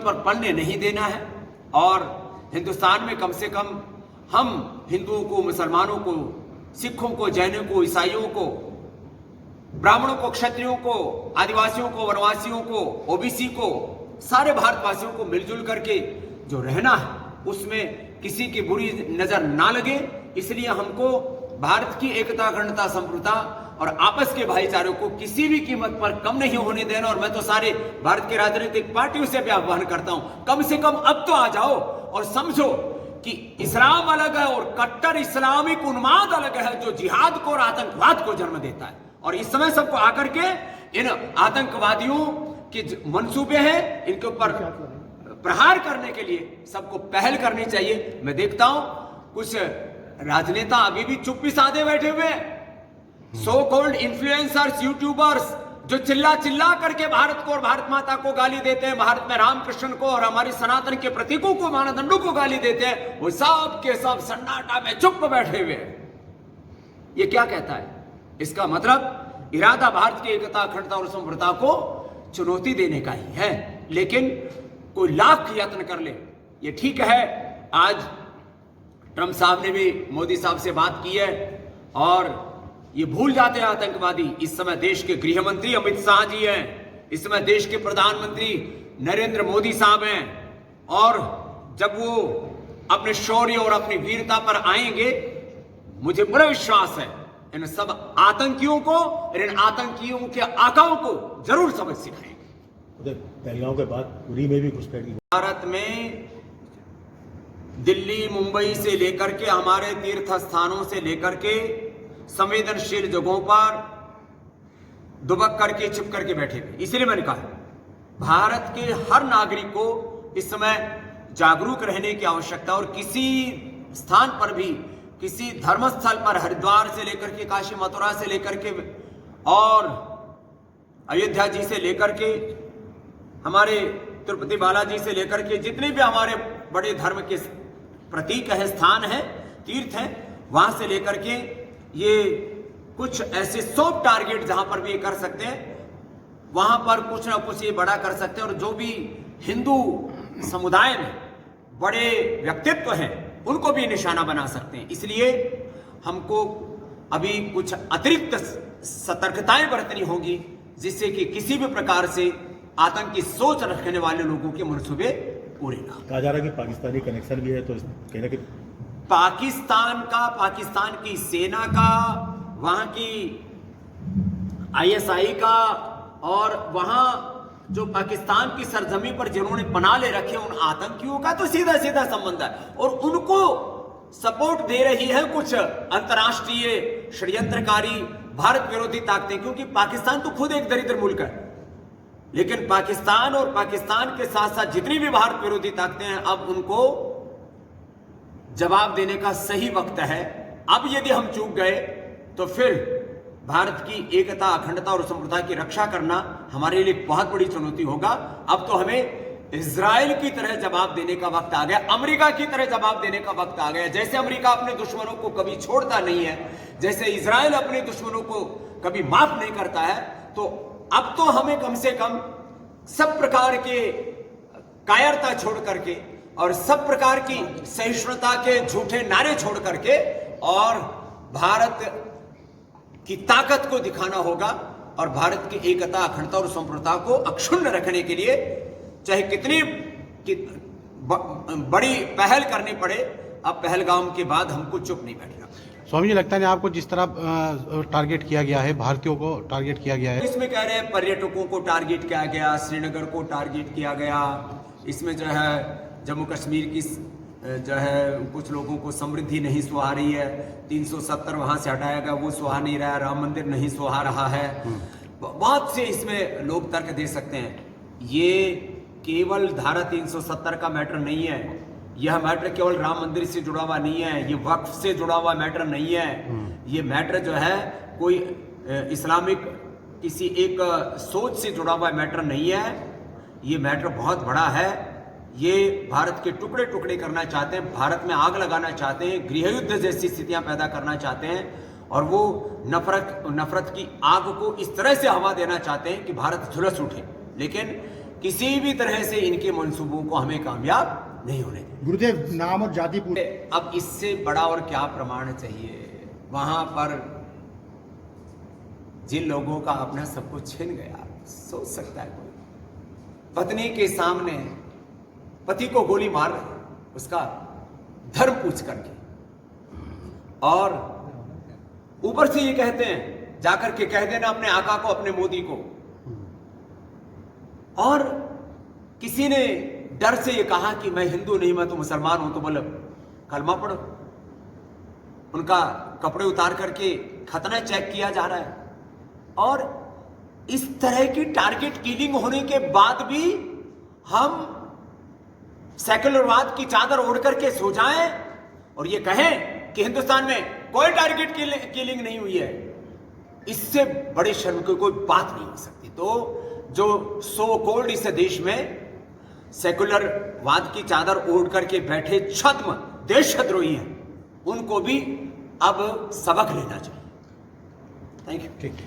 पर पलने नहीं देना है। और हिंदुस्तान में कम से कम हम हिंदुओं को, मुसलमानों को, सिखों को, जैनों को, ईसाइयों को, ब्राह्मणों को, क्षत्रियों को, आदिवासियों को, वनवासियों को, ओबीसी को, सारे भारतवासियों को मिलजुल करके जो रहना है उसमें किसी की बुरी नजर ना लगे, इसलिए हमको भारत की एकता, अखंडता, संप्रभुता और आपस के भाईचारे को किसी भी कीमत पर कम नहीं होने देना। और मैं तो सारे भारत के राजनीतिक पार्टियों से भी आह्वान करता हूं, कम से कम अब तो आ जाओ और समझो कि इस्लाम अलग है और कट्टर इस्लामिक उन्माद अलग है, जो जिहाद को और आतंकवाद को जन्म देता है। और इस समय सबको आकर के इन आतंकवादियों के मंसूबे हैं, इनके ऊपर प्रहार करने के लिए सबको पहल करनी चाहिए। मैं देखता हूं कुछ राजनेता अभी भी चुप्पी साधे बैठे हुए हैं, सो कॉल्ड इन्फ्लुएंसर्स, यूट्यूबर्स, जो चिल्ला चिल्ला करके भारत को और भारत माता को गाली देते हैं, भारत में रामकृष्ण को और हमारी सनातन के प्रतीकों को, मानदंडों को गाली देते हैं, वो सब के सब सन्नाटा में चुप बैठे हुए हैं। ये क्या कहता है? इसका मतलब इरादा भारत की एकता, अखंडता और संप्रभुता को चुनौती देने का ही है। लेकिन कोई लाख यत्न कर ले, ये ठीक है। आज ट्रंप साहब ने भी मोदी साहब से बात की है और ये भूल जाते हैं आतंकवादी। इस समय देश के गृह मंत्री अमित शाह जी हैं, इस समय देश के प्रधानमंत्री नरेंद्र मोदी साहब हैं, और जब वो अपने शौर्य और अपनी वीरता पर आएंगे, मुझे पूरा विश्वास है इन सब आतंकियों को और इन आतंकियों के आकाओं को जरूर सबक सिखाएंगे। पहलगांव के बाद पुरी में भी घुसपैठ। भारत में दिल्ली, मुंबई से लेकर के हमारे तीर्थ स्थानों से लेकर के संवेदनशील जगहों पर दुबक करके, छिप करके बैठे थे। इसलिए मैंने कहा भारत के हर नागरिक को इस समय जागरूक रहने की आवश्यकता, और किसी स्थान पर भी, किसी धर्मस्थल पर, हरिद्वार से लेकर के काशी, मथुरा से लेकर के और अयोध्या जी से लेकर के हमारे तिरुपति बालाजी से लेकर के जितने भी हमारे बड़े धर्म के प्रतीक है, स्थान है, तीर्थ हैं, वहां से लेकर के ये कुछ ऐसे सॉफ्ट टारगेट जहां पर भी ये कर सकते हैं, वहां पर कुछ ना कुछ ये बड़ा कर सकते हैं। और जो भी हिंदू समुदाय में बड़े व्यक्तित्व हैं उनको भी निशाना बना सकते हैं। इसलिए हमको अभी कुछ अतिरिक्त सतर्कताएं बरतनी होगी, जिससे कि किसी भी प्रकार से आतंकी सोच रखने वाले लोगों के मंसूबे पूरे ना। कहा जा रहा है कि पाकिस्तानी कनेक्शन भी है, तो कहना कि पाकिस्तान का, पाकिस्तान की सेना का, वहां की आईएसआई का, और वहां जो पाकिस्तान की सरजमी पर जिन्होंने पनाह ले रखे उन आतंकियों का तो सीधा सीधा संबंध है। और उनको सपोर्ट दे रही है कुछ अंतर्राष्ट्रीय षड्यंत्रकारी भारत विरोधी ताकतें, क्योंकि पाकिस्तान तो खुद एक दरिद्र मुल्क है। लेकिन पाकिस्तान और पाकिस्तान के साथ साथ जितनी भी भारत विरोधी ताकतें हैं, अब उनको जवाब देने का सही वक्त है। अब यदि हम चूक गए तो फिर भारत की एकता, अखंडता और संप्रभुता की रक्षा करना हमारे लिए बहुत बड़ी चुनौती होगा। अब तो हमें इजराइल की तरह जवाब देने का वक्त आ गया, अमेरिका की तरह जवाब देने का वक्त आ गया। जैसे अमेरिका अपने दुश्मनों को कभी छोड़ता नहीं है, जैसे इजराइल अपने दुश्मनों को कभी माफ नहीं करता है, तो अब तो हमें कम से कम सब प्रकार के कायरता छोड़ करके और सब प्रकार की सहिष्णुता के झूठे नारे छोड़ करके और भारत की ताकत को दिखाना होगा। और भारत की एकता, अखंडता और संप्रभुता को अक्षुण्ण रखने के लिए चाहे कितनी बड़ी पहल करनी पड़े, अब पहलगाम के बाद हमको चुप नहीं बैठना। स्वामी जी, लगता है आपको जिस तरह टारगेट किया गया है, भारतीयों को टारगेट किया गया है, इसमें कह रहे हैं पर्यटकों को टारगेट किया गया, श्रीनगर को टारगेट किया गया, इसमें जो है जम्मू कश्मीर की जो है कुछ लोगों को समृद्धि नहीं सुहा रही है, 370 वहां से हटाया गया, वो सुहा नहीं रहा है, राम मंदिर नहीं सुहा रहा है। बहुत से इसमें लोग तर्क दे सकते हैं। ये केवल धारा 370 का मैटर नहीं है, यह मैटर केवल राम मंदिर से जुड़ा हुआ नहीं है, ये वक्फ से जुड़ा हुआ मैटर नहीं है। ये मैटर जो है कोई इस्लामिक किसी एक सोच से जुड़ा हुआ मैटर नहीं है, ये मैटर बहुत बड़ा है। ये भारत के टुकड़े टुकड़े करना चाहते हैं, भारत में आग लगाना चाहते हैं, गृह युद्ध जैसी स्थितियां पैदा करना चाहते हैं, और वो नफरत की आग को इस तरह से हवा देना चाहते हैं कि भारत झुलस उठे। लेकिन किसी भी तरह से इनके मंसूबों को हमें कामयाब नहीं होने दें। गुरुदेव नाम और जाति पूछ अब इससे बड़ा और क्या प्रमाण चाहिए? वहां पर जिन लोगों का अपना सब कुछ छिन गया, सोच सकता है कोई? पत्नी के सामने पति को गोली मार रहे, उसका धर्म पूछ करके, और ऊपर से ये कहते हैं जाकर के कह देना अपने आका को, अपने मोदी को। और किसी ने डर से ये कहा कि मैं हिंदू नहीं, मैं तो मुसलमान हूं, तो बोले कलमा पढ़ो। उनका कपड़े उतार करके खतना चेक किया जा रहा है। और इस तरह की टारगेट किलिंग होने के बाद भी हम सेकुलरवाद की चादर ओढ़ करके सो जाएं और ये कहें कि हिंदुस्तान में कोई टारगेट किलिंग नहीं हुई है, इससे बड़े शर्म की कोई बात नहीं हो सकती। तो जो सो कॉल्ड इस देश में सेकुलरवाद की चादर ओढ़ करके बैठे छद्म देशद्रोही हैं, उनको भी अब सबक लेना चाहिए। Thank you. ठीक।